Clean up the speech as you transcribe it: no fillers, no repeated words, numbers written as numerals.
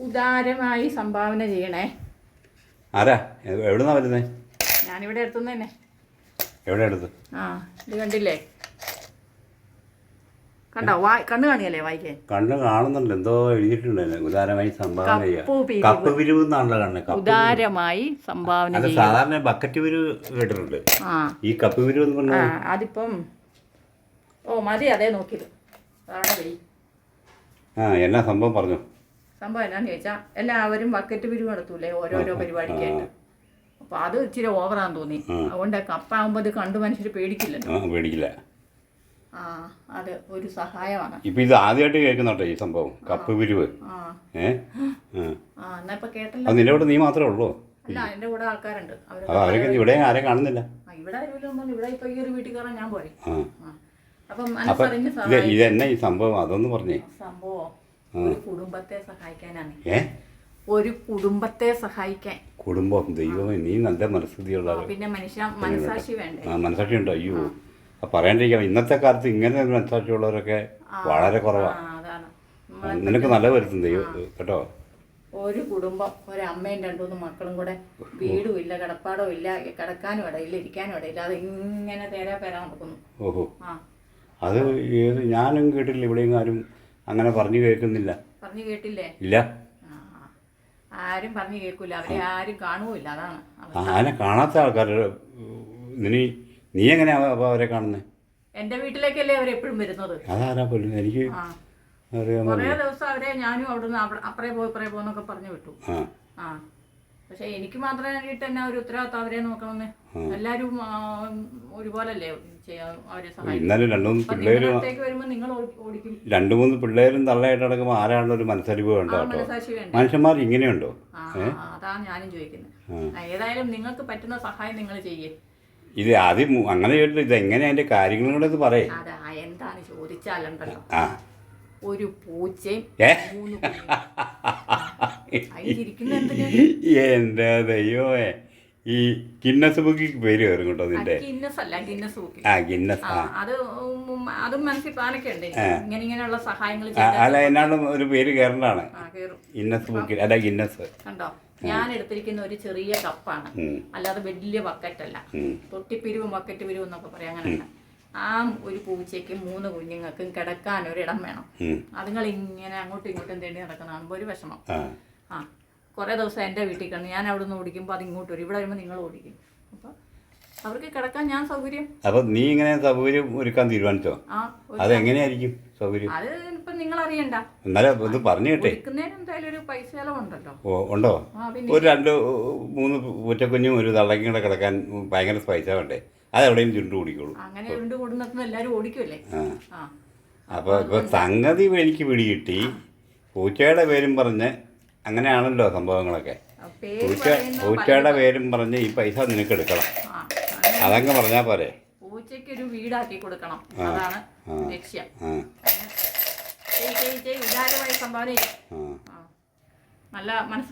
ഉദാരമായി സംഭാവന ചെയ്യണേ. ആരാ എവിടുന്നാ വരുന്നേ? ഞാനിവിടെ എടുത്തുനിന്ന് തന്നെ. എവിടെ എടുത്ത്? ഇത് കണ്ടില്ലേ? കണ്ടോ? കണ്ണ് കാണിയല്ലേ വായിക്കാൻ? കണ്ണ് കാണുന്നുണ്ട്. എന്തോ എഴുതിയിട്ടുണ്ടല്ലേ? ഉദാരമായി സംഭാവന ചെയ്യുക. കപ്പ് പിരിവ് എന്നാണല്ലോ കണ്ണ്. ഉദാരമായി സംഭാവന അത് സാധാരണ ബക്കറ്റ് പിരിവ് കേട്ടിട്ടുണ്ട്. ഈ കപ്പ് പിരിവ് എന്ന് പറഞ്ഞാൽ അതിപ്പം മതി. അതേ നോക്കിയത് എന്നാ സംഭവം പറഞ്ഞു. സംഭവം എന്നാന്ന് ചോദിച്ചാൽ എല്ലാവരും ബക്കറ്റ് പിരിവ് നടത്തൂലേ ഓരോരോ പരിപാടിക്കായിട്ട്. അപ്പോൾ അത് ഇച്ചിരി ഓവറാന്ന് തോന്നി. അതുകൊണ്ട് കപ്പാകുമ്പോൾ അത് കണ്ടു മനുഷ്യർ പേടിക്കില്ലല്ലോ. പേടിക്കില്ല. അത് ഒരു സഹായമാണ്. ഇപ്പൊ ഇത് ആദ്യമായിട്ട് കേൾക്കുന്നുണ്ടോ ഈ സംഭവം കപ്പ് പിരിവ്? എന്നാ ഇപ്പൊ കേട്ടല്ലോ. നിന്റെ കൂടെ നീ മാത്രമേ ഉള്ളൂ? അല്ല, എന്റെ കൂടെ ആൾക്കാരുണ്ട്. അവരൊക്കെ ഇവിടെ ആരെയും കാണുന്നില്ല. ഇവിടെ ഇവിടെ ഇപ്പൊ ഈ ഒരു വീട്ടിൽ കയറാൻ ഞാൻ പോരെ. ഇതെന്നെ ഈ സംഭവം അതൊന്ന് പറഞ്ഞേ. സംഭവം ഒരു കുടുംബത്തെ സഹായിക്കാനാണ്. ഒരു കുടുംബത്തെ സഹായിക്കാൻ. കുടുംബം? ദൈവമേ, നീ നല്ല മനസ്ഥിതിയുള്ള. പിന്നെ മനസാക്ഷി വേണ്ടേ? മനസാക്ഷി ഉണ്ടോ? അയ്യോ, പറയാണ്ടിരിക്കാം. ഇന്നത്തെ കാലത്ത് ഇങ്ങനെ ഒരു മനസാക്ഷിയുള്ളവരൊക്കെ വളരെ കുറവാണ്. നിനക്ക് നല്ല വരുത്തും ദൈവം കേട്ടോ. ഒരു കുടുംബം, ഒരമ്മയും 2-3 മക്കളും കൂടെ വീടും ഇല്ല, കിടപ്പാടോ ഇല്ല, കിടക്കാനും ഇടയില്ല, ഇരിക്കാനും ഇടയില്ല. അത് ഇങ്ങനെ പേരാ നടക്കുന്നു. ഓഹോ, അത് ഞാനും കേട്ടില്ല. ഇവിടെയും ആരും അങ്ങനെ പറഞ്ഞു കേൾക്കുന്നില്ല. പറഞ്ഞു കേട്ടില്ലേ? ഇല്ല, ആരും പറഞ്ഞു കേൾക്കൂല. അവരെ ആരും കാണുമില്ല. അതാണ് അങ്ങനെ കാണാത്ത ആൾക്കാർ. നീ എങ്ങനെയാ അവരെ കാണുന്നത്? എന്റെ വീട്ടിലേക്കല്ലേ അവരെപ്പോഴും വരുന്നത്. അതാരാ പോലും എനിക്ക് കുറേ ദിവസം അവരെ ഞാനും അവിടുന്ന് അപ്പറേ പോന്നൊക്കെ പറഞ്ഞു വിട്ടു. പക്ഷെ എനിക്ക് മാത്രമായിട്ട് തന്നെ ഒരു ഉത്തരവാദിത്തം അവരെ നോക്കണമെന്ന്. എല്ലാരും ഒരുപോലല്ലേ അവരെ സഹായിക്കും. ഇന്നലെ 2-3 പിള്ളേരും വരുമ്പോ നിങ്ങൾ ഓടിക്കും. 2-3 പിള്ളേരും തള്ളയായിട്ട് നടക്കുമ്പോൾ ആരാണല്ലോ ഒരു മനസ്സലിവ് വേണ്ടോ? മനുഷ്യന്മാർ ഇങ്ങനെയുണ്ടോ? അതാണ് ഞാനും ചോദിക്കുന്നത്. ഏതായാലും നിങ്ങൾക്ക് പറ്റുന്ന സഹായം നിങ്ങൾ ചെയ്യേ. ഇത് ആദ്യം അങ്ങനെ കേട്ടില്ല. ഇത് എങ്ങനെയാ അതിന്റെ കാര്യങ്ങളും കൂടെ ഇത് പറയേ. അതാ എന്താണ് ചോദിച്ചാലുണ്ടല്ലോ, ഒരു പൂച്ചയും എന്റെ ദൈവമേ, ഈ ഗിന്നസ് ബുക്കിൽ പേര് കയറും കേട്ടോ നിന്റെ. ഗിന്നസ് അതും മനസ്സിൽ പാനൊക്കെ ഉണ്ട്. ഇങ്ങനെയുള്ള സഹായങ്ങൾ അല്ല, എന്നാണ് ഒരു പേര് കയറേണ്ടതാണ് ഗിന്നസ് ബുക്കിൽ. അല്ല, ഗിന്നസ് കണ്ടോ. ഞാൻ എടുത്തിരിക്കുന്ന ഒരു ചെറിയ കപ്പാണ്, അല്ലാതെ വലിയ ബക്കറ്റല്ല. തൊട്ടിപ്പിരിവ് ബക്കറ്റ് പിരിവ് എന്നൊക്കെ പറയാം. അങ്ങനെയല്ല. ഒരു പൂച്ചയ്ക്കും 3 കുഞ്ഞുങ്ങൾക്കും കിടക്കാൻ ഒരിടം വേണം. അതുങ്ങൾ ഇങ്ങനെ അങ്ങോട്ടും ഇങ്ങോട്ടും തേടി നടക്കുന്ന കാണുമ്പോൾ ഒരു വിഷമം. കുറേ ദിവസം എൻ്റെ വീട്ടിൽ കിടന്ന് ഞാൻ അവിടെ നിന്ന് ഓടിക്കുമ്പോൾ അത് ഇങ്ങോട്ട് വരും. ഇവിടെ വരുമ്പോൾ നിങ്ങൾ ഓടിക്കും. അപ്പോൾ അവർക്ക് കിടക്കാൻ ഞാൻ സൗകര്യം. അപ്പം നീ ഇങ്ങനെ സൗകര്യം ഒരുക്കാൻ തീരുമാനിച്ചോ? അതെങ്ങനെയായിരിക്കും സൗകര്യം? അത് ഇപ്പം നിങ്ങൾ അറിയണ്ട. എന്നാലും ഇത് പറഞ്ഞു കേട്ടെ. എന്തായാലും ഒരു പൈസ ചെലവുണ്ടല്ലോ. ഉണ്ടോ? ഒരു 2-3 പൂച്ചക്കുഞ്ഞും ഒരു തള്ളക്കും കൂടെ കിടക്കാൻ ഭയങ്കര പൈസ വേണ്ടേ? അതെവിടെയും ചുരുണ്ട് ഓടിക്കോളൂ. അങ്ങനെ ചുരുണ്ട് കൂടുന്ന എല്ലാവരും ഓടിക്കുമല്ലേ. അപ്പോൾ ഇപ്പോൾ സംഗതി എനിക്ക് പിടികിട്ടി. പൂച്ചയുടെ പേരും പറഞ്ഞ് അങ്ങനെയാണല്ലോ സംഭവങ്ങളൊക്കെ. പൂച്ചയുടെ പേരും പറഞ്ഞ് ഈ പൈസ നിനക്ക് എടുക്കണം. അതങ്ങ് പറഞ്ഞാൽ പോരെ. പൂച്ചയ്ക്ക് ഒരു വീടാക്കി കൊടുക്കണം. അതാണ് ലക്ഷ്യം. ഉദാരമായി സംഭാവന നല്ല മനസ്സ്